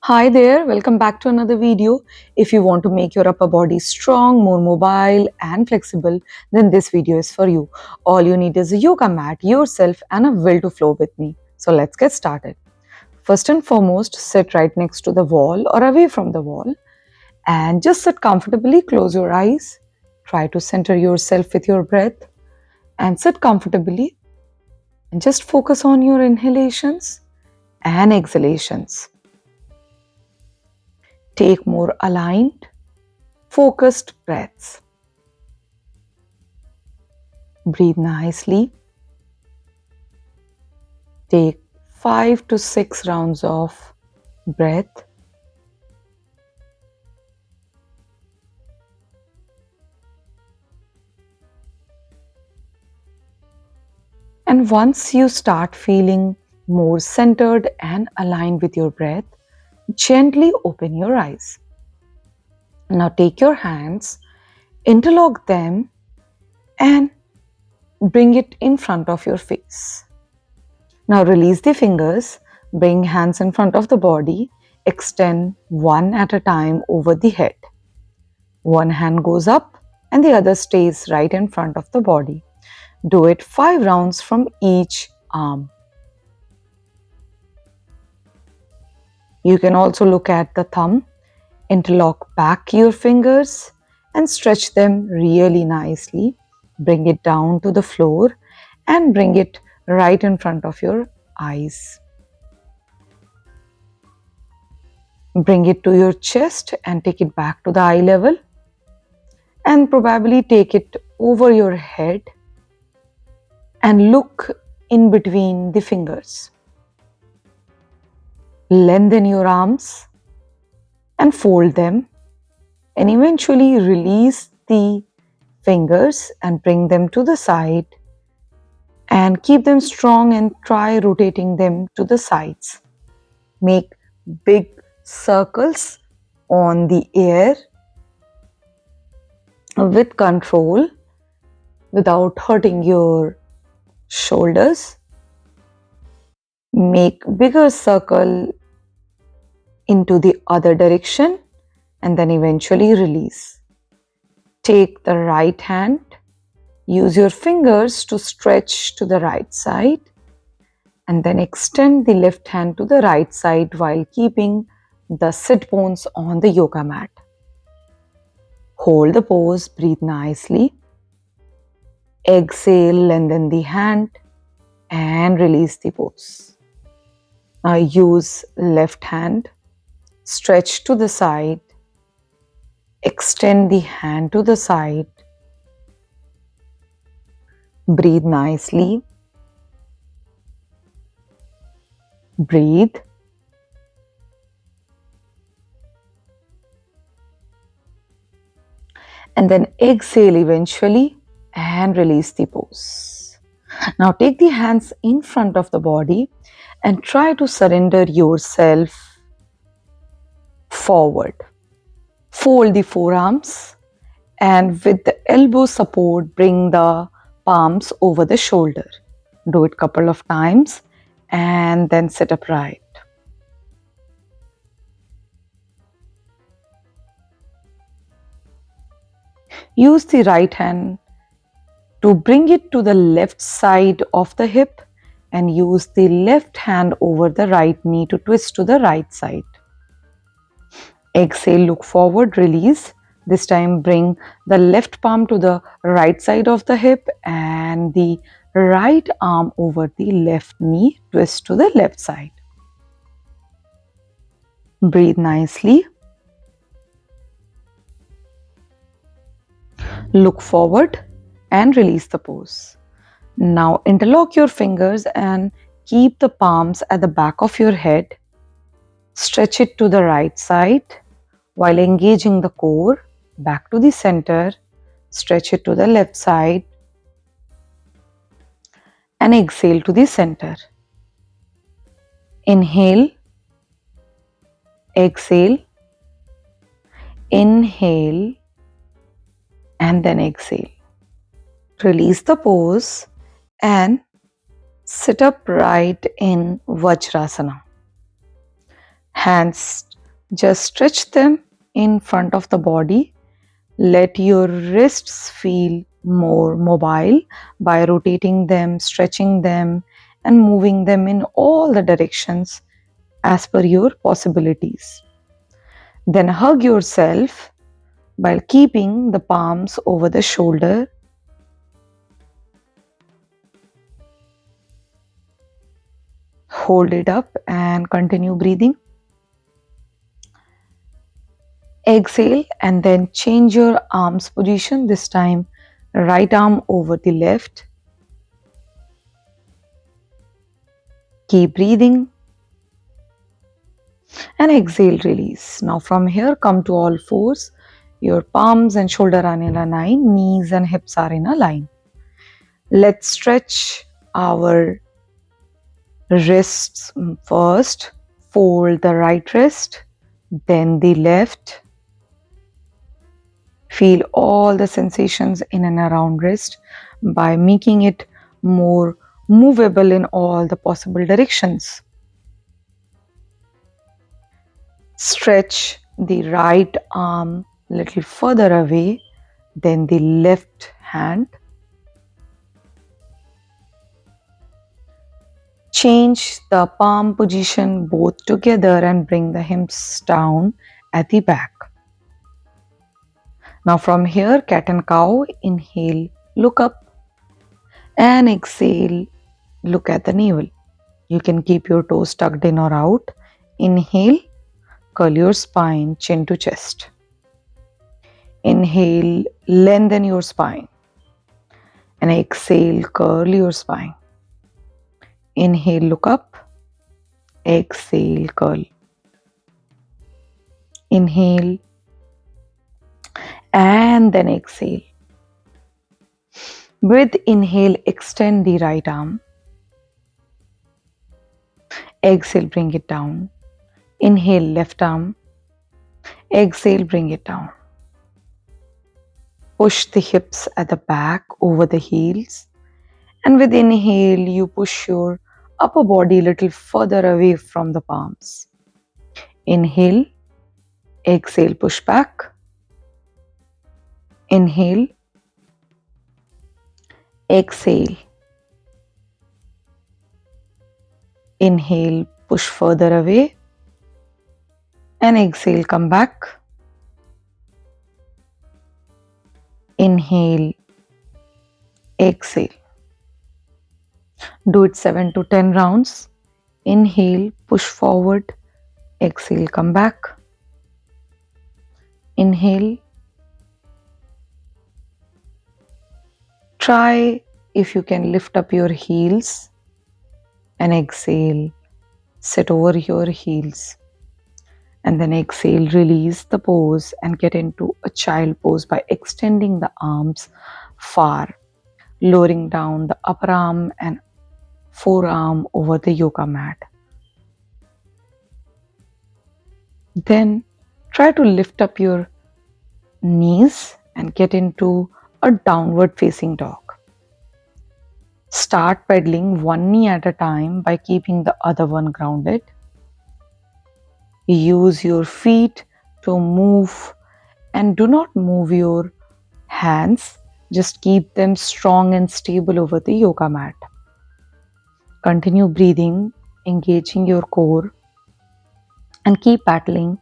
Hi there, welcome back to another video. If you want to make your upper body strong, more mobile and flexible, then this video is for you. All you need is a yoga mat, yourself and a will to flow with me. So let's get started. First and foremost, sit right next to the wall or away from the wall and just sit comfortably, close your eyes. Try to center yourself with your breath and sit comfortably and just focus on your inhalations and exhalations. Take more aligned, focused breaths. Breathe nicely. Take 5 to 6 rounds of breath. And once you start feeling more centered and aligned with your breath, gently open your eyes. Now take your hands, interlock them, and bring it in front of your face. Now release the fingers, bring hands in front of the body, extend one at a time over the head. One hand goes up and the other stays right in front of the body. Do it 5 rounds from each arm. You can also look at the thumb, interlock back your fingers and stretch them really nicely. Bring it down to the floor and bring it right in front of your eyes. Bring it to your chest and take it back to the eye level and probably take it over your head and look in between the fingers. Lengthen your arms and fold them and eventually release the fingers and bring them to the side and keep them strong and try rotating them to the sides. Make big circles on the air with control without hurting your shoulders. Make bigger circle into the other direction and then eventually release. Take the right hand, use your fingers to stretch to the right side and then extend the left hand to the right side while keeping the sit bones on the yoga mat. Hold the pose, breathe nicely. Exhale, lengthen the hand and release the pose. Now use left hand, stretch to the side, extend the hand to the side, breathe nicely, breathe, and then exhale eventually and release the pose. Now take the hands in front of the body and try to surrender yourself forward. Fold the forearms and with the elbow support bring the palms over the shoulder. Do it a couple of times and then sit upright. Use the right hand to bring it to the left side of the hip and use the left hand over the right knee to twist to the right side. Exhale, look forward, release. This time bring the left palm to the right side of the hip and the right arm over the left knee, twist to the left side. Breathe nicely. Look forward and release the pose. Now interlock your fingers and keep the palms at the back of your head. Stretch it to the right side while engaging the core. Back to the center. Stretch it to the left side and exhale to the center. Inhale, exhale, inhale, and then exhale. Release the pose and sit upright in Vajrasana. Hands Just stretch them in front of the body. Let your wrists feel more mobile by rotating them, stretching them, and moving them in all the directions as per your possibilities. Then hug yourself while keeping the palms over the shoulder. Hold it up and continue breathing. Exhale and then change your arms position. This time, right arm over the left. Keep breathing and exhale, release. Now, from here, come to all fours. Your palms and shoulder are in a line, knees and hips are in a line. Let's stretch our wrists first. Fold the right wrist, then the left. Feel all the sensations in and around wrist by making it more movable in all the possible directions. Stretch the right arm a little further away, then the left hand. Change the palm position both together and bring the hips down at the back. Now from here, cat and cow, inhale, look up, and exhale, look at the navel. You can keep your toes tucked in or out. Inhale, curl your spine, chin to chest. Inhale, lengthen your spine. And exhale, curl your spine. Inhale, look up. Exhale, curl. Inhale, and then exhale. With inhale, extend the right arm. Exhale, bring it down. Inhale, left arm. Exhale, bring it down. Push the hips at the back over the heels. And with inhale, you push your upper body a little further away from the palms. Inhale, exhale, push back. Inhale, exhale. Inhale, push further away. And exhale, come back. Inhale, exhale. Do it 7 to 10 rounds. Inhale, push forward. Exhale, come back. Inhale. Try if you can lift up your heels and exhale. Sit over your heels. And then exhale, release the pose and get into a child pose by extending the arms far, lowering down the upper arm and forearm over the yoga mat. Then try to lift up your knees and get into a downward facing dog. Start pedaling one knee at a time by keeping the other one grounded. Use your feet to move and do not move your hands. Just keep them strong and stable over the yoga mat. Continue breathing, engaging your core, and keep paddling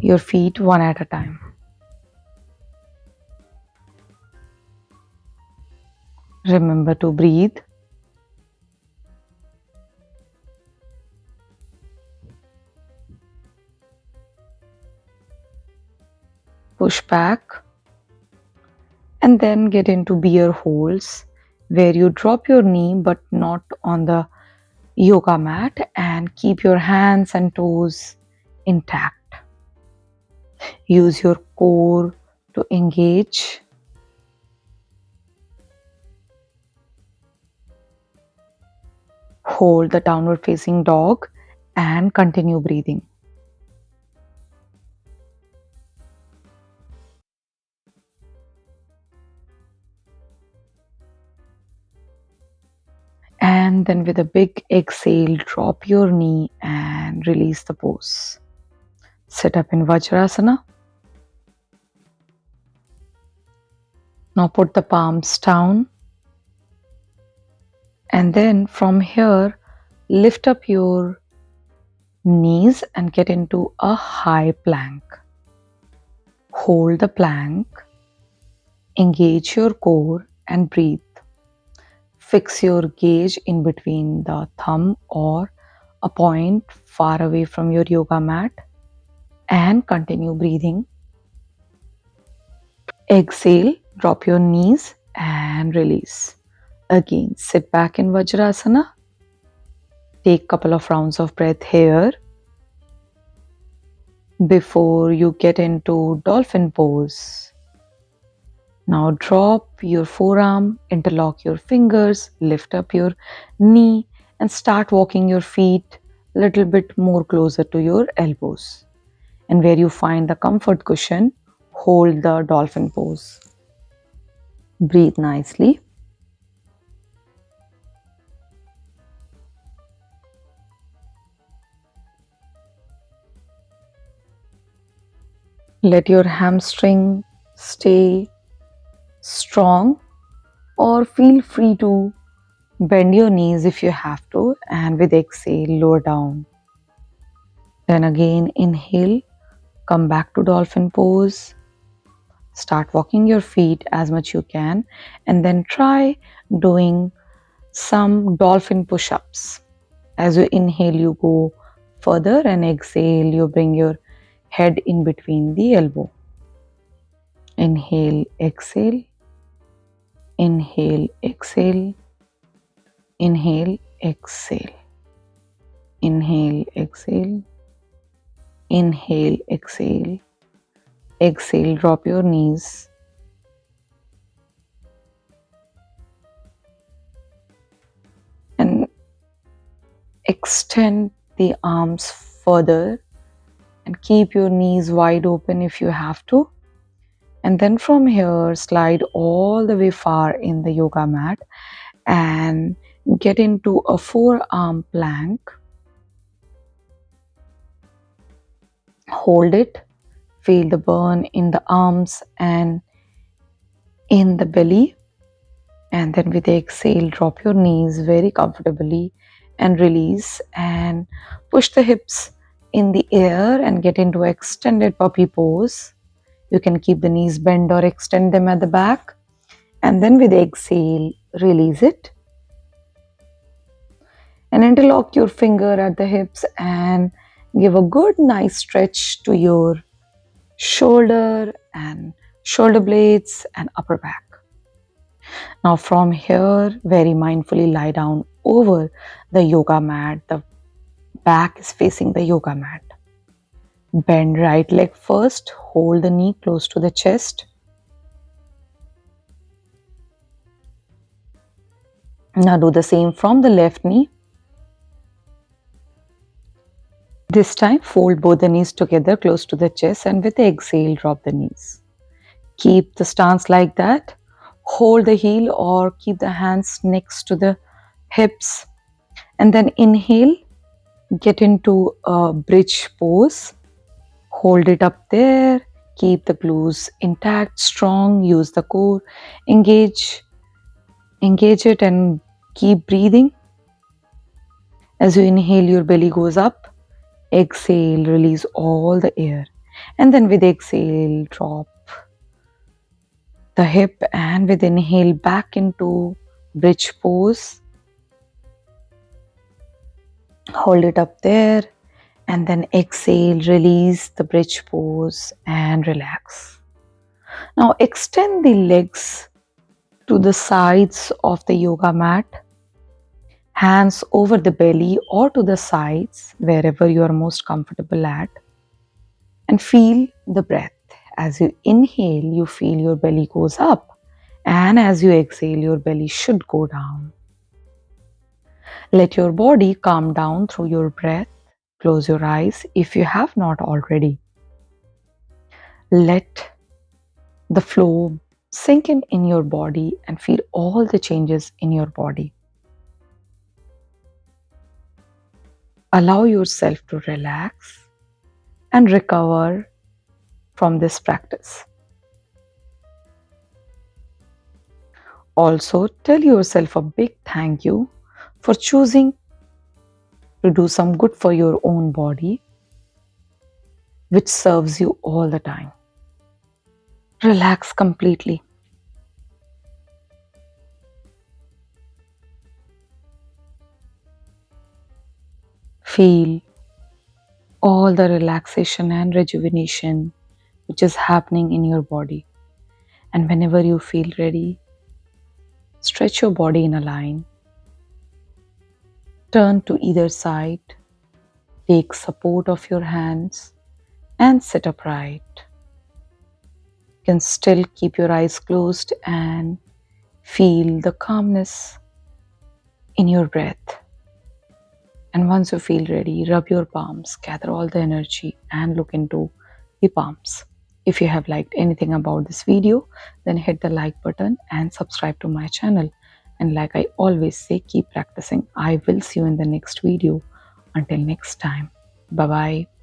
your feet one at a time. Remember to breathe. Push back. And then get into bear holds where you drop your knee but not on the yoga mat and keep your hands and toes intact. Use your core to engage. Hold the downward facing dog and continue breathing. And then with a big exhale, drop your knee and release the pose. Sit up in Vajrasana. Now put the palms down, and then from here lift up your knees and get into a high plank. Hold the plank, engage your core and breathe. Fix your gaze in between the thumb or a point far away from your yoga mat and continue breathing. Exhale, drop your knees and release. Again, sit back in Vajrasana. Take a couple of rounds of breath here before you get into dolphin pose. Now drop your forearm, interlock your fingers, lift up your knee and start walking your feet a little bit more closer to your elbows. And where you find the comfort cushion, hold the dolphin pose. Breathe nicely. Let your hamstring stay strong, or feel free to bend your knees if you have to, and with exhale lower down. Then again inhale, come back to dolphin pose. Start walking your feet as much you can, and then try doing some dolphin push-ups. As you inhale you go further, and exhale you bring your head in between the elbow. Inhale, exhale. Inhale, exhale. Inhale, exhale. Inhale, exhale. Inhale, exhale. Exhale, drop your knees. And extend the arms further and keep your knees wide open if you have to. And then from here, slide all the way far in the yoga mat and get into a forearm plank. Hold it. Feel the burn in the arms and in the belly. And then with the exhale, drop your knees very comfortably and release, and push the hips in the air and get into extended puppy pose. You can keep the knees bent or extend them at the back. And then with the exhale, release it. And interlock your finger at the hips and give a good nice stretch to your shoulder and shoulder blades and upper back. Now from here, very mindfully lie down over the yoga mat. The back is facing the yoga mat. Bend right leg first, hold the knee close to the chest. Now do the same from the left knee. This time fold both the knees together close to the chest, and with the exhale drop the knees. Keep the stance like that. Hold the heel or keep the hands next to the hips, and then inhale, get into a bridge pose. Hold it up there. Keep the glutes intact, strong. Use the core. Engage it and keep breathing. As you inhale, your belly goes up. Exhale, release all the air. And then with exhale, drop the hip, and with inhale back into bridge pose. Hold it up there, and then exhale, release the bridge pose and relax. Now extend the legs to the sides of the yoga mat, hands over the belly or to the sides, wherever you are most comfortable at, and feel the breath. As you inhale, you feel your belly goes up, and as you exhale, your belly should go down. Let your body calm down through your breath. Close your eyes if you have not already. Let the flow sink in your body and feel all the changes in your body. Allow yourself to relax and recover from this practice. Also, tell yourself a big thank you for choosing to do some good for your own body, which serves you all the time. Relax completely. Feel all the relaxation and rejuvenation which is happening in your body. And whenever you feel ready, stretch your body in a line, turn to either side, take support of your hands, and sit upright. You can still keep your eyes closed and feel the calmness in your breath. And once you feel ready, rub your palms, gather all the energy, and look into the palms. If you have liked anything about this video, then hit the like button and subscribe to my channel. And like I always say, keep practicing. I will see you in the next video. Until next time, bye bye.